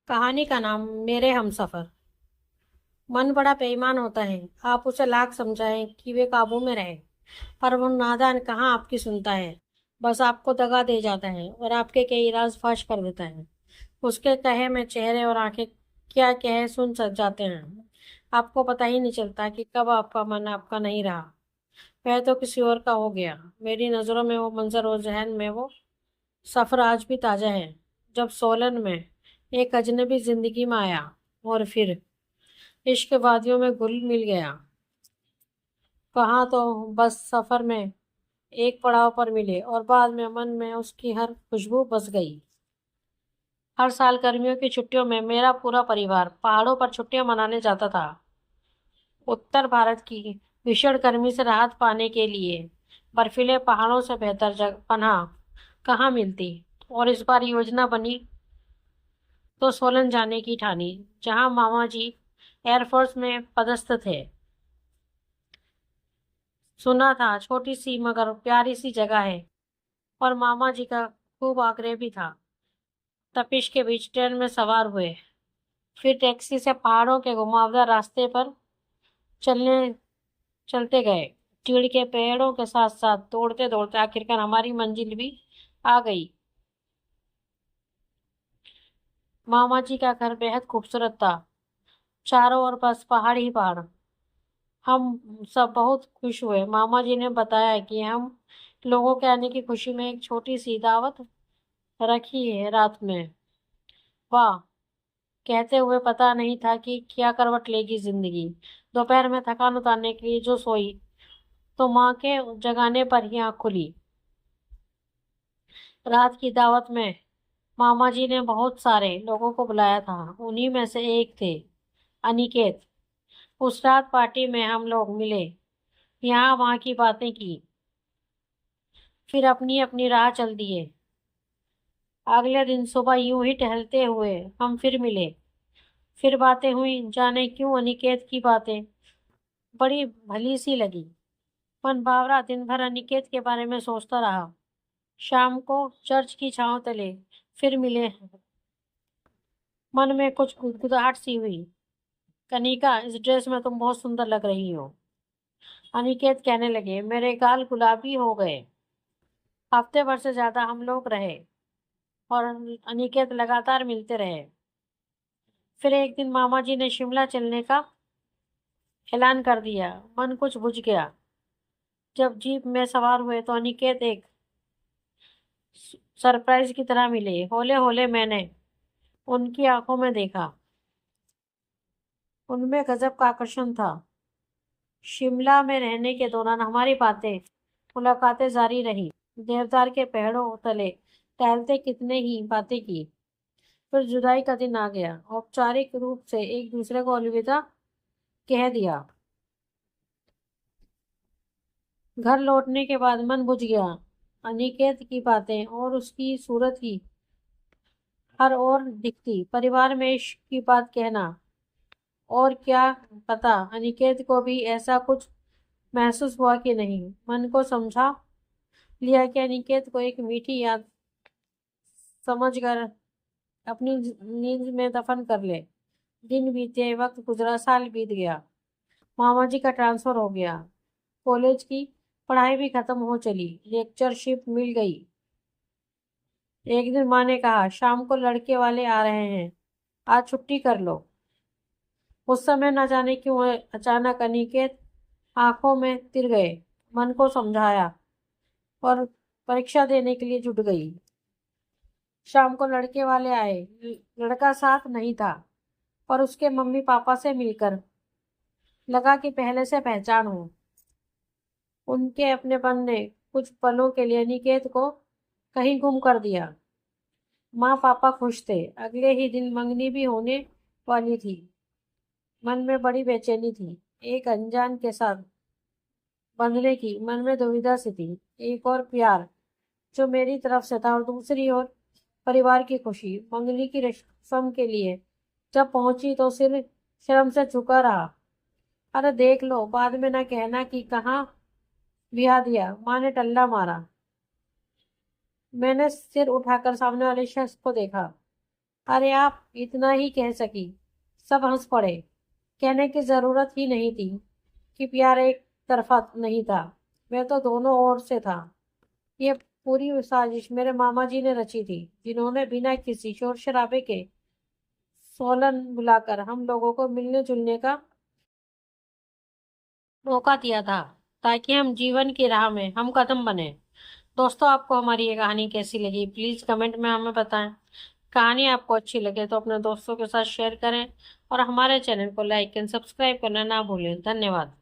कहानी का नाम मेरे हमसफर। मन बड़ा बेईमान होता है। आप उसे लाख समझाएं कि वे काबू में रहे, पर वो नादान कहाँ आपकी सुनता है। बस आपको दगा दे जाता है और आपके कई राज फाश कर देता है। उसके कहे में चेहरे और आंखें क्या कहे सुन सक जाते हैं। आपको पता ही नहीं चलता कि कब आपका मन आपका नहीं रहा, वह तो किसी और का हो गया। मेरी नज़रों में वो मंजर और जहन में वो सफर आज भी ताजा है, जब सोलन में एक अजनबी जिंदगी में आया और फिर इश्क वादियों में घुल मिल गया। कहाँ तो बस सफर में एक पड़ाव पर मिले और बाद में मन में उसकी हर खुशबू बस गई। हर साल गर्मियों की छुट्टियों में मेरा पूरा परिवार पहाड़ों पर छुट्टियां मनाने जाता था। उत्तर भारत की भीषण गर्मी से राहत पाने के लिए बर्फीले पहाड़ों से बेहतर जगह पनाह कहाँ मिलती। और इस बार योजना बनी तो सोलन जाने की ठानी, जहां मामा जी एयरफोर्स में पदस्थ थे। सुना था छोटी सी मगर प्यारी सी जगह है, और मामा जी का खूब आग्रह भी था। तपिश के बीच ट्रेन में सवार हुए, फिर टैक्सी से पहाड़ों के घुमावदार रास्ते पर चलने चलते गए। चीड़ के पेड़ों के साथ साथ दौड़ते दौड़ते आखिरकार हमारी मंजिल भी आ गई। मामा जी का घर बेहद खूबसूरत था, चारों ओर बस पहाड़ ही पहाड़। हम सब बहुत खुश हुए। मामा जी ने बताया कि हम लोगों के आने की खुशी में एक छोटी सी दावत रखी है रात में। वाह, कहते हुए पता नहीं था कि क्या करवट लेगी जिंदगी। दोपहर में थकान उतारने के लिए जो सोई, तो माँ के जगाने पर ही आँख खुली। रात की दावत में मामा जी ने बहुत सारे लोगों को बुलाया था। उन्हीं में से एक थे अनिकेत। उस रात पार्टी में हम लोग मिले, यहाँ वहाँ की बातें की, फिर अपनी अपनी राह चल दिए। अगले दिन सुबह यूं ही टहलते हुए हम फिर मिले। फिर बातें हुई, जाने क्यों अनिकेत की बातें बड़ी भली सी लगी। मन भावरा दिन भर अनिकेत के बारे में सोचता रहा। शाम को चर्च की छांव तले फिर मिले। मन में कुछ गुदगुदाहट सी हुई। कनिका, इस ड्रेस में तुम बहुत सुंदर लग रही हो। अनिकेत कहने लगे। मेरे गाल गुलाबी हो गए। हफ्ते भर से ज्यादा हम लोग रहे और अनिकेत लगातार मिलते रहे। फिर एक दिन मामा जी ने शिमला चलने का ऐलान कर दिया। मन कुछ बुझ गया। जब जीप में सवार हुए तो अनिकेत एक सरप्राइज की तरह मिले। होले होले मैंने उनकी आंखों में देखा। उनमें गजब का आकर्षण था। शिमला में रहने के दौरान हमारी मुलाकातें जारी रही। देवदार के पेड़ों तले टहलते कितने ही बातें की। फिर जुदाई का दिन आ गया। औपचारिक रूप से एक दूसरे को अलविदा कह दिया। घर लौटने के बाद मन बुझ गया। अनिकेत की बातें और उसकी सूरत ही हर ओर दिखती। परिवार में इश्क की बात कहना, और क्या पता अनिकेत को भी ऐसा कुछ महसूस हुआ कि नहीं। मन को समझा लिया कि अनिकेत को एक मीठी याद समझकर अपनी नींद में दफन कर ले। दिन बीते, वक्त गुजरा, साल बीत गया। मामा जी का ट्रांसफर हो गया। कॉलेज की पढ़ाई भी खत्म हो चली। लेक्चरशिप मिल गई। एक दिन माँ ने कहा, शाम को लड़के वाले आ रहे हैं, आज छुट्टी कर लो। उस समय न जाने क्यों अचानक अनिकेत आंखों में तिर गए। मन को समझाया और परीक्षा देने के लिए जुट गई। शाम को लड़के वाले आए। लड़का साथ नहीं था, पर उसके मम्मी पापा से मिलकर लगा कि पहले से पहचान हो। उनके अपनेपन ने कुछ पलों के लिए अनिकेत को कहीं गुम कर दिया। माँ पापा खुश थे। अगले ही दिन मंगनी भी होने वाली थी। मन में बड़ी बेचैनी थी। एक अनजान के साथ बंधने की मन में दुविधा सी थी। एक और प्यार जो मेरी तरफ से था, और दूसरी ओर परिवार की खुशी। मंगनी की रस्म के लिए जब पहुंची तो सिर शर्म से झुका रहा। अरे देख लो, बाद में ना कहना कि कहाँ ब्याह दिया, माँ ने टल्ला मारा। मैंने सिर उठाकर सामने वाले शख्स को देखा। अरे आप इतना ही कह सकी। सब हंस पड़े। कहने की जरूरत ही नहीं थी कि प्यार एक तरफा नहीं था, वह तो दोनों ओर से था। ये पूरी साजिश मेरे मामा जी ने रची थी, जिन्होंने बिना किसी शोर शराबे के सोलन बुलाकर हम लोगों को मिलने जुलने का मौका दिया था, ताकि हम जीवन की राह में हम कदम बने। दोस्तों, आपको हमारी ये कहानी कैसी लगी प्लीज कमेंट में हमें बताएं। कहानी आपको अच्छी लगे तो अपने दोस्तों के साथ शेयर करें और हमारे चैनल को लाइक एंड सब्सक्राइब करना ना भूलें। धन्यवाद।